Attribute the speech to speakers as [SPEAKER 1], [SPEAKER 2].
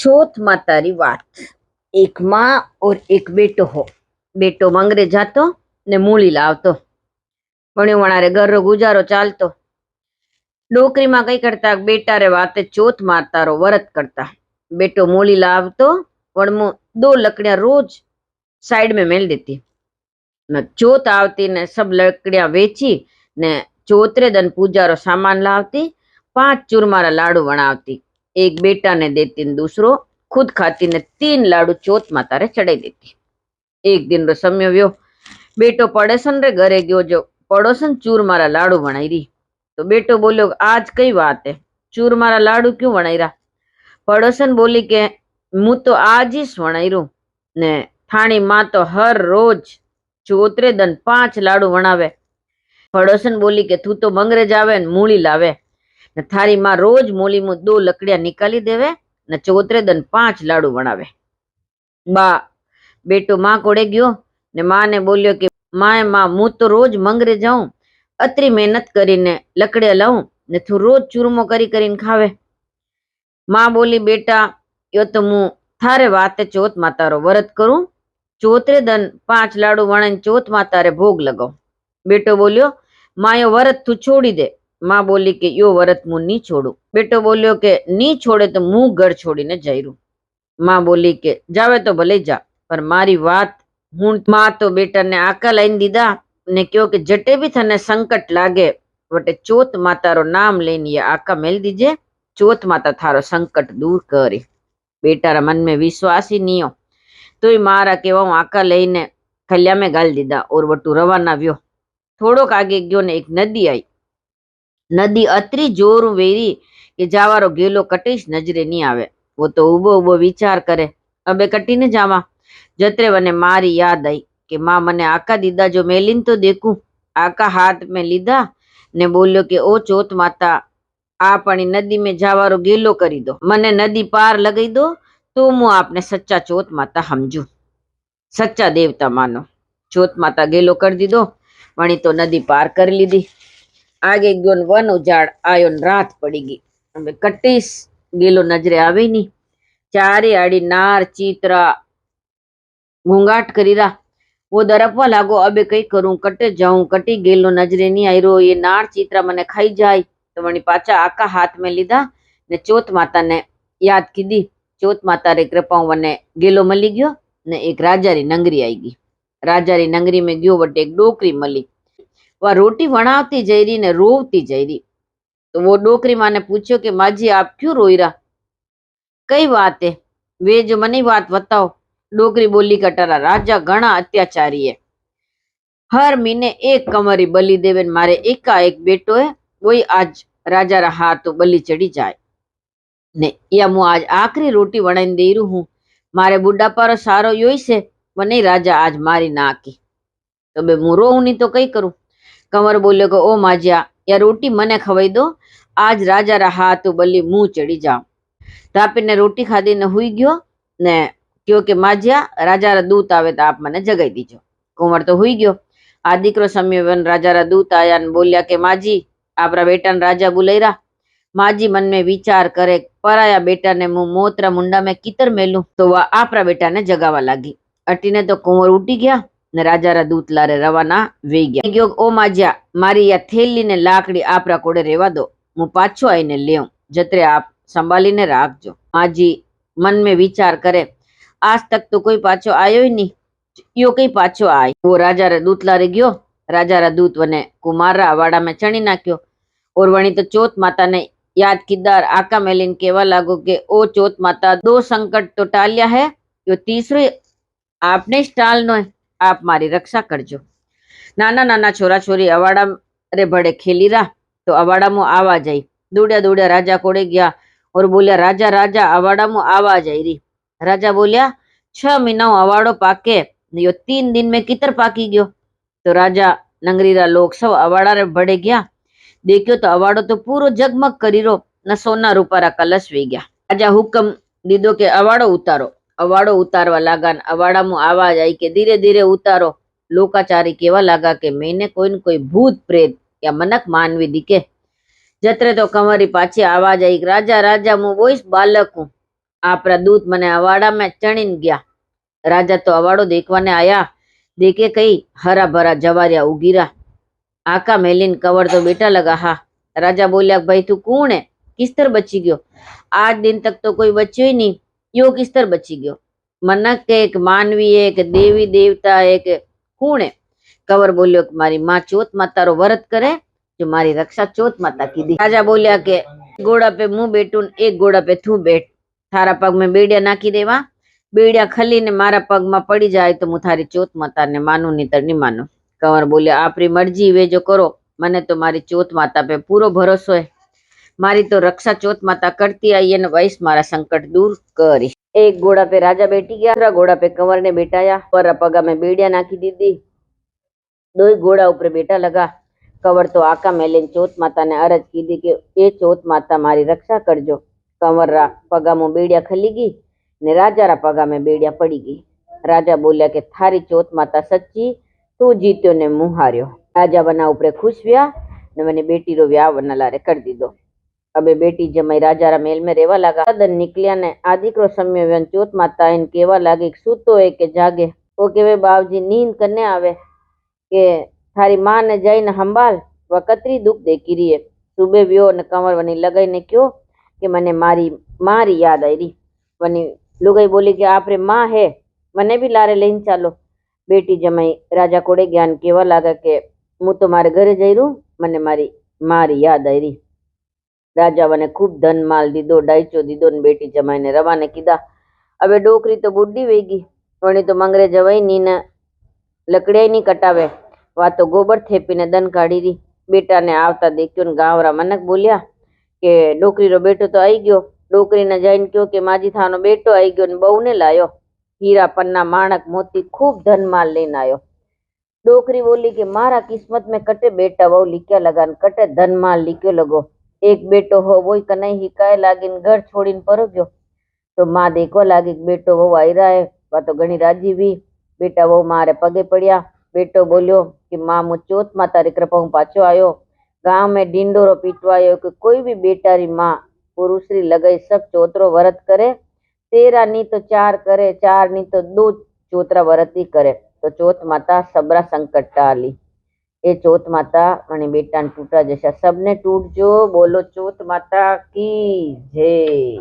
[SPEAKER 1] चौथ माता री बात। एक माँ और एक बेटो हो। बेटो मंगरे जातो ने मूली लावतो। भण्यो वणारे घरनो गुजारो चालतो। डोकरी में कई करता बेटा रे वाते चौथ मारता रो व्रत करता। बेटो मूली लावतो, वणमो 2 लकड़ियां रोज साइड में मेल देती। न चौथ आवती ने सब लकड़ियां वेची ने चौथरे दिन पूजा रो सामान लावती। 5 चूरमारा लाडू बनावती। एक बेटा ने देती ने दूसरो खुद खाती ने 3 लाडू चौथ माता रे चढ़ाई देती। एक दिन रो समय व्यो। बेटो पड़ोसन रे घरे गयो। जो पड़ोसन चूरमारा लाडू बनाई रही तो बेटो बोलो आज कई बात है, चूरमारा लाडू क्यों बनाई रहा? पड़ोसन बोली के मु तो आज ही बनाई रू ने थानी माँ तो हर रोज चौथरे दिन 5 लाडू बनावे। पड़ोसन बोली के तू तो मंगरे जावे ने मूली लावे ने थारी माँ रोज मूली मु 2 लकड़ियां निकाली देवे ने चौथरे दिन 5 लाडू बनावे। बा बेटो माँ कोड़े गयो ने माँ ने बोलियो कि माँ मु तो रोज मंगरे जाऊं, अतरी मेहनत करीने लकड़िया लाऊं ने तू रोज चूरमो करी करीने खावे। माँ बोली बेटा यो तो मु थारे वाते चौथ माता रो व्रत करूं, चौथरे दिन 5 लाडू वणाने चौथ माता रे भोग लगाओ। बेटो बोलियो माँ यो व्रत तू छोड़ी दे। माँ बोली के यो व्रत मु नी छोड़ू। बेटो बोलियो के नी छोड़े तो मु घर छोड़ीने जायरू। माँ बोली के जावे तो भले जा, पर मारी बात हूं। माँ तो बेटा ने आका लाइन दीदा ने क्यों के जटे भी थने संकट लागे वटे चौथ माता रो नाम लेने ये आका मेल दीजे, चौथ माता थारो संकट दूर करे। बेटा रा मन में विश्वास ही नहीं हो तो ही मारा केवा आका लईने खलिया में गाल दीदा और वटू रवाना व्यो। थोड़ोक आगे गयो ने एक नदी आई। नदी अतरी जोर वेरी कि जावारो गेलो कटीश नजरे नहीं आवे। वो तो उबो उबो विचार करे अबे कटी ने जावा। जतरे वने मारी याद आई कि माँ मने आका दीदा जो मेलीन तो देखूं। आका हाथ में लीधा ने बोलियो कि ओ चौथ माता आपनी नदी में जावारो गेलो करी दो, मने नदी पार लगाई दो तो मु आपने सच्चा चौथ माता समझू, सच्चा देवता मानो। चौथ माता गेलो कर दीदो। वणी तो नदी पार कर लीधी। आगे गयो ने वन उजाड़ आयो ने रात पड़ी गई। હવે કટીશ गेलो नजरे आवे नहीं। चारे आड़ी नार चीतरा घूंघाट करीरा। वो दरपवा लागो अबे कई करूं, कटे जाऊं, कटी गेलो नजरे नहीं आई रो, ये नार चीतरा मने खाई जाए। तो वणी पाचा आका हाथ में लीधा ने चौथ माता ने याद कीधी। चौथ माता रे कृपा वने गेलो मली गयो ने एक राजा री नंगरी आई गई। राजा री नंगरी में गयो वटे एक डोकरी मली। वह रोटी बनावती जई रही ने रोवती जई रही। तो वो डोकरी माँ ने पूछो कि माँ जी आप क्यों रोई रहा, कई बात है, वे जो मनी बात बताओ। डोकरी बोली कटारा राजा घना अत्याचारी है, हर महीने एक कमरी बलि देवे मारे एकाएक बेटो है वही आज राजा रा हाथ बलि चढ़ी जाए ने या मु आज आखरी रोटी बनाई दे रू हूँ। मारे बुढ़ापा रो सारो योई से वो नहीं राजा आज मारी नाकी तो बे मु रोऊं नहीं तो कई करूं। कंवर बोले को ओ माजिया या रोटी मने खवाई दो, आज राजा रा हाथ बलि मुंह चढ़ी जाओ। तापी ने रोटी खाधी ने हुई गयो ने क्योंकि माजिया राजा रा दूत आवे तो आप मने जगाई दीजो। कुंवर तो हुई गयो। आ दीकरो समय वन राजा रा दूत आया ने बोलिया के माजी आपरा बेटा ने राजा बुलाईरा। माजी मन में विचार करे पराया बेटा ने मुंह मोतरा मुंडा में कितर मेलू तो वह आपरा बेटा ने जगावा लागी। अटीने तो कुंवर उठी गया ने राजा रा दूत लारे रवाना वे गया। ओ माजिया मारी या थेली ने लाकड़ी आपरा कोड़े रेवा दो, मु पाछो आईने लेऊं, जतरे आप संभालीने राखजो। माजी मन में विचार करे आज तक तो कोई पाछो आयो ही नहीं, यो कई पाछो आई। वो राजा रा दूत लारे गयो। राजा रा दूत वने कुमार रा अवाड़ा में चणी नाख्यो और वणी तो चौथ माता ने याद कीदार आका मेलिन केवा लागो के ओ चौथ माता 2 संकट तो टालिया है, यो तीसरो आपने ज टालनो है, आप मारी रक्षा करजो। नाना नाना छोरा छोरी अवाड़ा रे बड़े खेली रहा तो अवाड़ा में आवाज आई। दौड़िया दौड़िया राजा कोड़े गया और बोलिया राजा राजा अवाड़ा में आवाज आई रही। राजा बोलिया 6 महीना अवाड़ो पाके यो 3 दिन में कितर पाकी गयो। तो राजा नंगरी रा लोग सब अवाड़ा रे बड़े गया। देखियो तो अवाड़ो तो पूरो जगमग करीरो न सोना रूपा रा कलश वे गया। राजा हुक्म दीदो के अवाड़ो उतारो। अवाड़ो उतारवा लागा न अवाड़ा में आवाज आई के धीरे धीरे उतारो। लोकाचारी केवा लागा के मैंने कोई न कोई भूत प्रेत या मनक मानवी दिखे। जतरे तो कंवरी पाछी आवाज आई राजा राजा मु वोइस बालक हूँ, आपरा दूत मने अवाड़ा में चढ़ीने गया। राजा तो अवाड़ो देखवाने आया, देखे कई हरा भरा जवारिया उगीरा। आका मेलीन कवर तो बेटा लगा। हा राजा बोलिया, भाई तू कौन है, किस तरह बची गयो? 8 दिन तक तो कोई बच्चो ही नहीं, यो किस तरह बची गयो? मनक के एक मानवी है, एक देवी देवता है, एक कौन है? कवर बोलियो कि मारी माँ चौथ माता रो व्रत करे, जो मारी रक्षा चौथ माता की दी। राजा बोलिया के घोड़ा पे मुंह बैठूं, एक घोड़ा पे तू बैठ, थारा पग में बेड़िया नाखी देवा, बेड़िया खली ने मारा पग में पड़ी जाए तो मु थारी चौथ माता ने मानू, नहीं तो नहीं मानू। कंवर बोलिया, आपरी मर्जी वे जो करो, मने तो मारी चौथ माता पे पूरो भरोसो है। मारी तो रक्षा चौथ माता करती आई है, वैस मारा संकट दूर करी। एक घोड़ा पे राजा बैठी गया, दूसरा घोड़ा पे कंवर ने बैठाया, पर पगा में बेड़िया नाखी दीदी, दो घोड़ा ऊपर बेटा लगा। कंवर तो आका मेलीन चौथ माता ने अरज की दी कि ये चौथ माता मारी रक्षा करजो। कंवर रा पगा में बेड़िया खली गई ने राजा रा पगा में बेड़िया पड़ी गई। राजा बोलिया कि थारी चौथ माता सच्ची, तू जीत्यो ने मुंह हार्यो। राजा बना ऊपर खुश व्या ने मैंने बेटी रो व्याह वना लारे कर दीदो। अबे बेटी जमाई राजा रा मेल में रेवा लगा। दिन निकलिया ने आदिकरो समय व्यन चौथ माता इन केवा लागे सूतो है के जागे। वो केवे बाबजी नींद करने आवे के थारी माँ ने जाई न संभाल, वह कतरी दुख देखी रही है। सुबह व्यो ने कंवर वनी लगाई ने क्यों कि मने मारी याद आई रही। वनी लुगाई बोली कि आप रे माँ है, मने भी लारे लेन चालो। बेटी जमाई राजा कोड़े ज्ञान केवा लागा के मु तो मारे घरे जई रू, मने मारी याद आई रही। राजा वने खूब धन माल दीदो, डाइचो दीदो ने बेटी जमाई ने रवाने कीधा। अबे डोकरी तो बुढ़ी वेगी, वणी तो मंगरे जवाई नी न लकड़िया नहीं कटावे, वा तो गोबर थेपी ने दन काढ़ी रही। बेटा ने आवता देखियो ने गांव रा मनक बोलिया के डोकरी रो बेटो तो आई गयो। डोकरी ने जाइन क्यों के माजी थानो बेटो आई गयो ने बहू ने लायो। हीरा पन्ना माणक मोती खूब धन माल लेन आयो। डोकरी बोली कि मारा किस्मत में कटे बेटा वहू लिख्या लगा न कटे धन माल लिख्यो लगो। एक बेटो हो वही कनई हिकाय लागिन घर छोड़ीन परो गयो। तो माँ देखवा लागी बेटो वहू आई रहा है, वह तो घणी राजी हुई। बेटा वहू मारे पगे पड़िया। बेटो बोलियो कि माँ मु चौथ माता री कृपा हूँ पाछो आयो। गांव में ढिंडोरो पीटवायो कि कोई भी बेटा री माँ पुरुषरी लगाई सब चौतरो व्रत करे, 13 नहीं तो 4 करे, 4 नहीं तो 2 चौतरा व्रत ही करे, तो चौथ माता सबरा संकट टाली। ये चौथ माता मने बेटा टूटा जैसा सबने टूट जो। बोलो चौथ माता की जय।